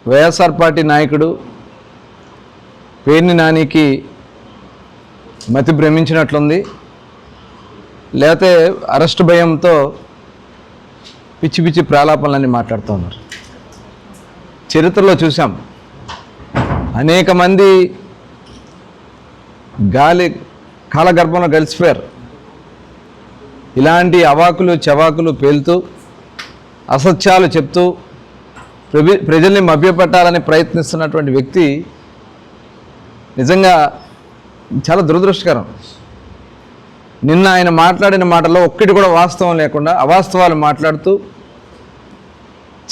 YSR party నాయకుడు పేర్ని నానికి మతి భ్రమించినట్లుంది, లేకపోతే అరెస్ట్ భయంతో పిచ్చి పిచ్చి ప్రాలాపనలన్నీ మాట్లాడుతూ ఉన్నారు. చరిత్రలో చూసాం, అనేక మంది కాలగర్భంలో కలిసిపోయారు. ఇలాంటి అవాకులు చవాకులు పేలుతూ అసత్యాలు చెప్తూ ప్రజల్ని మభ్యపెట్టాలని ప్రయత్నిస్తున్నటువంటి వ్యక్తి నిజంగా చాలా దురదృష్టకరం. నిన్న ఆయన మాట్లాడిన మాటల్లో ఒక్కటి కూడా వాస్తవం లేకుండా అవాస్తవాలు మాట్లాడుతూ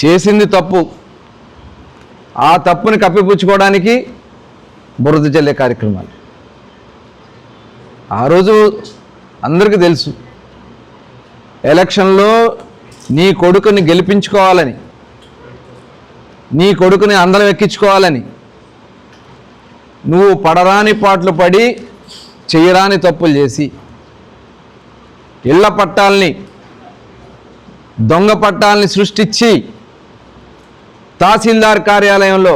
చేసింది తప్పు, ఆ తప్పుని కప్పిపుచ్చుకోవడానికి బురద జల్లే కార్యక్రమాలు. ఆ రోజు అందరికీ తెలుసు, ఎలక్షన్లో నీ కొడుకుని గెలిపించుకోవాలని, నీ కొడుకుని అందరం ఎక్కించుకోవాలని నువ్వు పడరాని పాటలు పడి చేయరాని తప్పులు చేసి ఇళ్ల పట్టాలని దొంగ పట్టాలని సృష్టించి తహసీల్దార్ కార్యాలయంలో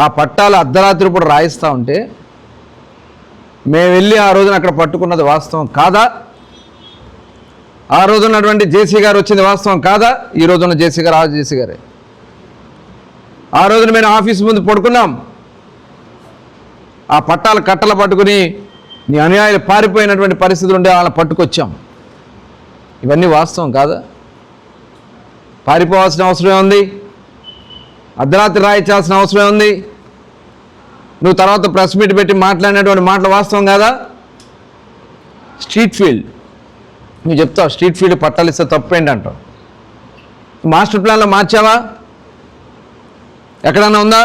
ఆ పట్టాలు అర్ధరాత్రి పూట రాయిస్తూ ఉంటే మేము వెళ్ళి ఆ రోజున అక్కడ పట్టుకున్నది వాస్తవం కాదా? ఆ రోజున్నటువంటి జేసీ గారు వచ్చింది వాస్తవం కాదా? ఈ రోజున్న జేసీ గారు ఆ జేసీ గారే. ఆ రోజున మేము ఆఫీస్ ముందు పడుకున్నాం, ఆ పట్టాలు కట్టలు పట్టుకుని నీ అనుయాయులు పారిపోయినటువంటి పరిస్థితులు ఉండే వాళ్ళని పట్టుకొచ్చాం. ఇవన్నీ వాస్తవం కాదా? పారిపోవాల్సిన అవసరం ఉంది, అర్ధరాత్రి రాయించాల్సిన అవసరం ఉంది. నువ్వు తర్వాత ప్రెస్ మీట్ పెట్టి మాట్లాడినటువంటి మాటలు వాస్తవం కాదా? స్ట్రీట్ ఫీల్డ్ నువ్వు చెప్తావు, స్ట్రీట్ ఫీల్డ్ పట్టాలు ఇస్తే తప్పేంటి అంటావు. మాస్టర్ ప్లాన్లో మార్చావా? ఎక్కడన్నా ఉందా?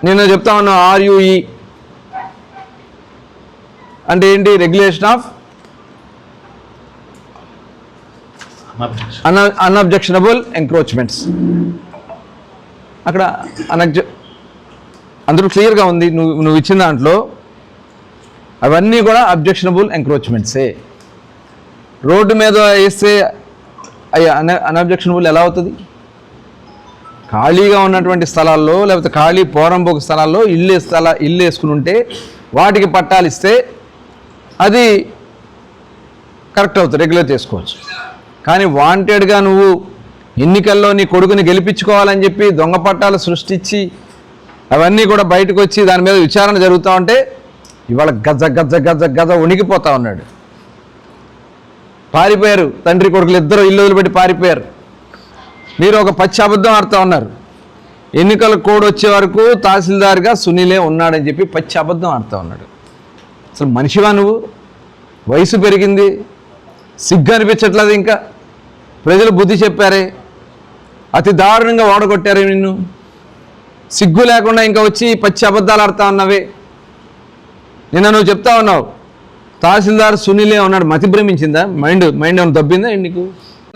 నేను చెప్తా ఉన్నా, ఆర్యూఈ అంటే ఏంటి? Regulation of unobjectionable encroachments. అక్కడ అందరూ క్లియర్గా ఉంది. నువ్వు ఇచ్చిన దాంట్లో అవన్నీ కూడా అబ్జెక్షనబుల్ ఎంక్రోచ్మెంట్సే. రోడ్డు మీద వేస్తే అవి అన్అబ్జెక్షనబుల్ ఎలా అవుతుంది? ఖాళీగా ఉన్నటువంటి స్థలాల్లో లేకపోతే ఖాళీ పోరంబోకు స్థలాల్లో ఇల్లు వేసుకుని ఉంటే వాటికి పట్టాలు ఇస్తే అది కరెక్ట్ అవుతుంది, రెగ్యులేట్ చేసుకోవచ్చు. కానీ వాంటెడ్గా నువ్వు ఎన్నికల్లో నీ కొడుకుని గెలిపించుకోవాలని చెప్పి దొంగ పట్టాలు సృష్టించి అవన్నీ కూడా బయటకు వచ్చి దాని మీద విచారణ జరుగుతూ ఉంటే ఇవాళ గజ గజ గజ గజ వణికిపోతా ఉన్నాడు. పారిపోయారు తండ్రి కొడుకులు ఇద్దరు, ఇల్లు వదిలిపెట్టి పారిపోయారు. మీరు ఒక పచ్చి అబద్ధం ఆడుతూ ఉన్నారు. ఎన్నికల కోడ్ వచ్చే వరకు తహసీల్దార్గా సునీలే ఉన్నాడని చెప్పి పచ్చి అబద్ధం ఆడుతూ ఉన్నాడు. అసలు మనిషివా నువ్వు? వయసు పెరిగింది, సిగ్గు అనిపించట్లేదు. ఇంకా ప్రజలు బుద్ధి చెప్పారే, అతి దారుణంగా ఓడగొట్టారే నిన్ను. సిగ్గు లేకుండా ఇంకా వచ్చి పచ్చి అబద్ధాలు ఆడుతూ ఉన్నావే. నిన్న నువ్వు చెప్తా ఉన్నావు తహసీల్దార్ సునీలే ఉన్నాడు. మతి భ్రమించిందా? మైండ్ ఏమైనా దబ్బిందా నీకు?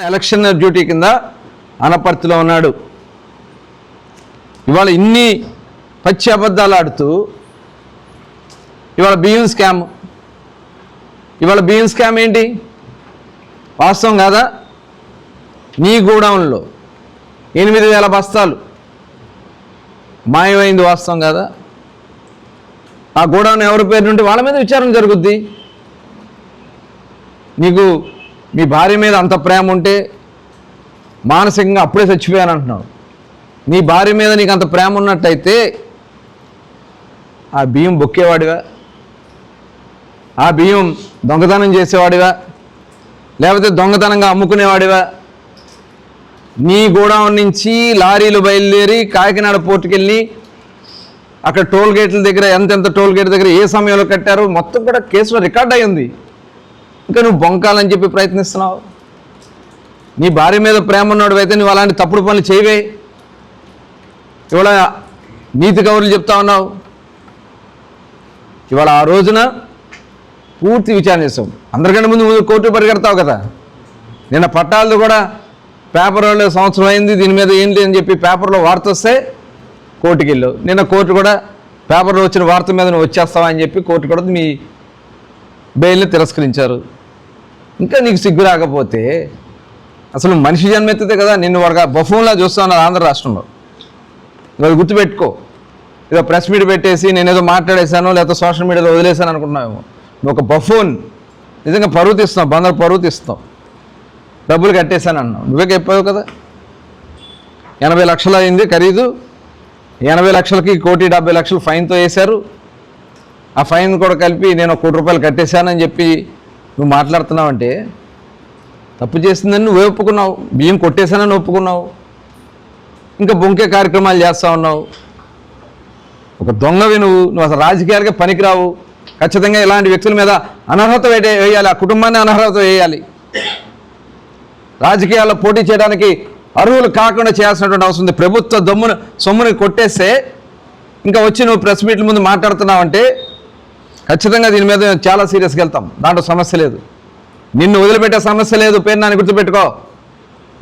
ఎలక్షన్ డ్యూటీ కింద అనపర్తిలో ఉన్నాడు. ఇవాళ ఇన్ని పచ్చి అబద్ధాలు ఆడుతూ ఇవాళ బియ్యం స్కామ్ ఏంటి? వాస్తవం కాదా? నీ గోడౌన్లో 8,000 బస్తాలు మాయమైంది, వాస్తవం కాదా? ఆ గోడౌన్ ఎవరి పేరు నుండి వాళ్ళ మీద విచారణ జరుగుద్ది. నీకు మీ భార్య మీద అంత ప్రేమ ఉంటే మానసికంగా అప్పుడే చచ్చిపోయాను అంటున్నావు. నీ భార్య మీద నీకు అంత ప్రేమ ఉన్నట్టయితే ఆ బియ్యం బొక్కేవాడివా? ఆ బియ్యం దొంగతనం చేసేవాడివా? లేకపోతే దొంగతనంగా అమ్ముకునేవాడివా? నీ గోడౌన్ నుంచి లారీలు బయలుదేరి కాకినాడ పోర్టుకి వెళ్ళి అక్కడ టోల్ గేట్ల దగ్గర ఎంతెంత టోల్ గేట్ దగ్గర ఏ సమయంలో కట్టారో మొత్తం కూడా కేసులో రికార్డ్ అయి ఉంది. ఇంకా నువ్వు బొంకాలని చెప్పి ప్రయత్నిస్తున్నావు. నీ భార్య మీద ప్రేమ ఉన్నాడు అయితే నువ్వు అలాంటి తప్పుడు పనులు చేయవే. ఇవాళ నీతి కౌరులు చెప్తా ఉన్నావు. ఇవాళ ఆ రోజున పూర్తి విచారణ చేస్తావు. అందరికంటే ముందు కోర్టు పరిగెడతావు కదా. నిన్న పట్టాలతో కూడా పేపర్లో సంవత్సరం అయింది దీని మీద ఏంటి అని చెప్పి పేపర్లో వార్త వస్తే కోర్టుకి వెళ్ళావు. నిన్న కోర్టు కూడా పేపర్లో వచ్చిన వార్త మీద నువ్వు వచ్చేస్తావా అని చెప్పి కోర్టు కూడా మీ బెయిల్ని తిరస్కరించారు. ఇంకా నీకు సిగ్గు రాకపోతే అసలు మనిషి జన్మెత్తితే కదా నిన్ను ఒక బఫూన్లా చూస్తూ ఉన్నారు ఆంధ్ర రాష్ట్రంలో. ఇవాళ గుర్తుపెట్టుకో. ఏదో ప్రెస్ మీట్ పెట్టేసి నేనేదో మాట్లాడేశాను లేకపోతే సోషల్ మీడియాలో వదిలేశాను అనుకుంటున్నావేమో. నువ్వు ఒక బఫూన్. నిజంగా పరువు తీస్తున్నావు, బందరు పరువు తీస్తావు. డబ్బులు కట్టేశాను అన్నావు, నువ్వే చెప్పావు కదా. 80 లక్షలు అయింది ఖరీదు. 80 లక్షలకి 1,70,00,000 ఫైన్తో వేశారు. ఆ ఫైన్ కూడా కలిపి నేను 1 కోటి రూపాయలు కట్టేశానని చెప్పి నువ్వు మాట్లాడుతున్నావంటే తప్పు చేసిందని నువ్వే ఒప్పుకున్నావు. బియ్యం కొట్టేశానని ఒప్పుకున్నావు. ఇంకా బొంకే కార్యక్రమాలు చేస్తూ ఉన్నావు. ఒక దొంగవి నువ్వు అసలు రాజకీయాలకే పనికిరావు. ఖచ్చితంగా ఇలాంటి వ్యక్తుల మీద అనర్హత వేయాలి, ఆ కుటుంబాన్ని అనర్హత వేయాలి. రాజకీయాల్లో పోటీ చేయడానికి అర్హులు కాకుండా చేయాల్సినటువంటి అవసరం ఉంది. ప్రభుత్వ సొమ్ముని కొట్టేస్తే ఇంకా వచ్చి నువ్వు ప్రెస్ మీట్ల ముందు మాట్లాడుతున్నావంటే ఖచ్చితంగా దీని మీద చాలా సీరియస్గా వెళ్తాం. దాంట్లో సమస్య లేదు. నిన్ను వదిలిపెట్టే సమస్య లేదు. పేరు నాని గుర్తుపెట్టుకో.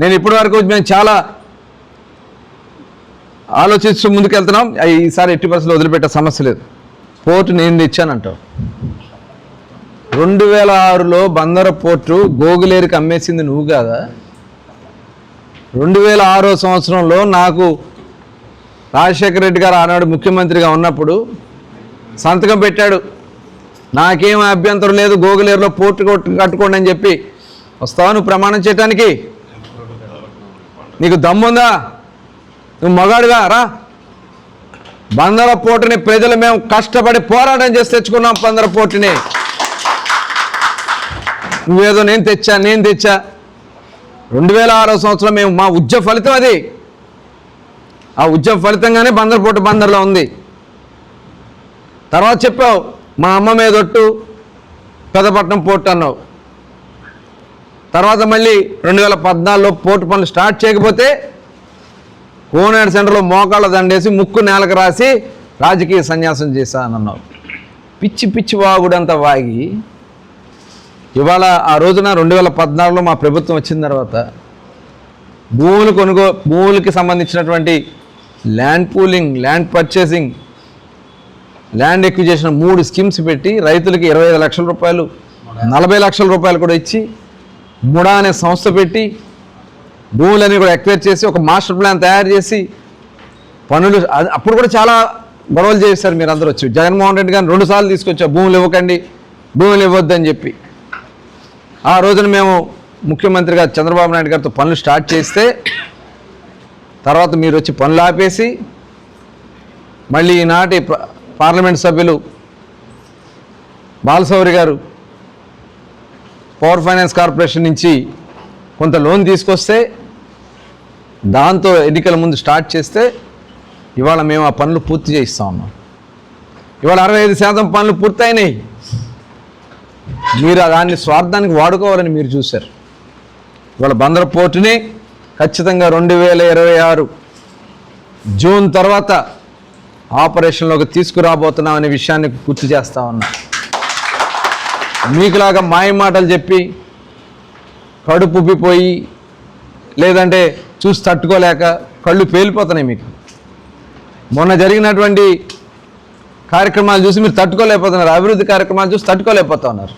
నేను ఇప్పటి వరకు మేము చాలా ఆలోచిస్తూ ముందుకెళ్తున్నాం. ఈసారి ఎట్టి పరిస్థితుల్లో వదిలిపెట్టే సమస్య లేదు. పోర్టు నేను తెచ్చానంటావు. 2006లో బందర పోర్టు గోగులేరుకి అమ్మేసింది నువ్వు కాదా? 2006 సంవత్సరంలో నాకు రాజశేఖర రెడ్డి గారు ఆనాడు ముఖ్యమంత్రిగా ఉన్నప్పుడు సంతకం పెట్టాడు. నాకేం అభ్యంతరం లేదు, గోగులేరులో పోర్టు కట్టుకోండి అని చెప్పి. వస్తావా నువ్వు ప్రమాణం చేయటానికి? నీకు దమ్ముందా? నువ్వు మగాడుగా రా. బందర పోర్టుని ప్రజలు మేము కష్టపడి పోరాటం చేసి తెచ్చుకున్నాం. బందర పోర్టుని నువ్వేదో నేను తెచ్చా 2006 సంవత్సరం మేము మా ఉద్యమ ఫలితం అది. ఆ ఉద్యమ ఫలితంగానే బందర పోర్టు బందర్లో ఉంది. తర్వాత చెప్పావు మా అమ్మ మీదొట్టు పెద్దపట్నం పోర్టు అన్నావు. తర్వాత మళ్ళీ 2014లో పోర్టు పనులు స్టార్ట్ చేయకపోతే కోనేడు సెంటర్లో మోకాళ్ళ దండేసి ముక్కు నేలకు రాసి రాజకీయ సన్యాసం చేశానన్నావు. పిచ్చి వాగుడంతా వాగి ఇవాళ ఆ రోజున 2014లో మా ప్రభుత్వం వచ్చిన తర్వాత భూములకి సంబంధించినటువంటి land pooling, land purchasing, land acquisition 3 schemes పెట్టి రైతులకి 25 లక్షల రూపాయలు, 40 లక్షల రూపాయలు కూడా ఇచ్చి ముడా అనే సంస్థ పెట్టి భూములన్నీ కూడా ఎక్వైర్ చేసి ఒక మాస్టర్ ప్లాన్ తయారు చేసి పనులు. అప్పుడు కూడా చాలా గొడవలు చేశారు మీరు అందరూ వచ్చి. జగన్మోహన్ రెడ్డి గారిని 2 సార్లు తీసుకొచ్చారు, భూములు ఇవ్వకండి, భూములు ఇవ్వద్దని చెప్పి. ఆ రోజున మేము ముఖ్యమంత్రిగా చంద్రబాబు నాయుడు గారితో పనులు స్టార్ట్ చేస్తే తర్వాత మీరు వచ్చి పనులు ఆపేసి మళ్ళీ ఈనాటి పార్లమెంట్ సభ్యులు బాలశౌరి గారు పవర్ ఫైనాన్స్ కార్పొరేషన్ నుంచి కొంత లోన్ తీసుకొస్తే దాంతో ఎన్నికల ముందు స్టార్ట్ చేస్తే ఇవాళ మేము ఆ పనులు పూర్తి చేయిస్తా ఉన్నాం. ఇవాళ 65% పనులు పూర్తయినాయి. మీరు దాన్ని స్వార్థానికి వాడుకోవాలని మీరు చూశారు. ఇవాళ బందర పోర్టుని ఖచ్చితంగా 2026 జూన్ తర్వాత ఆపరేషన్లోకి తీసుకురాబోతున్నాం అనే విషయాన్ని గుర్తు చేస్తా ఉన్నా. మీకులాగా మాయ మాటలు చెప్పి కడుపు ఉబ్బిపోయి లేదంటే చూసి తట్టుకోలేక కళ్ళు పేలిపోతున్నాయి మీకు. మొన్న జరిగినటువంటి కార్యక్రమాలు చూసి మీరు తట్టుకోలేకపోతున్నారు. అభివృద్ధి కార్యక్రమాలు చూసి తట్టుకోలేకపోతా ఉన్నారు.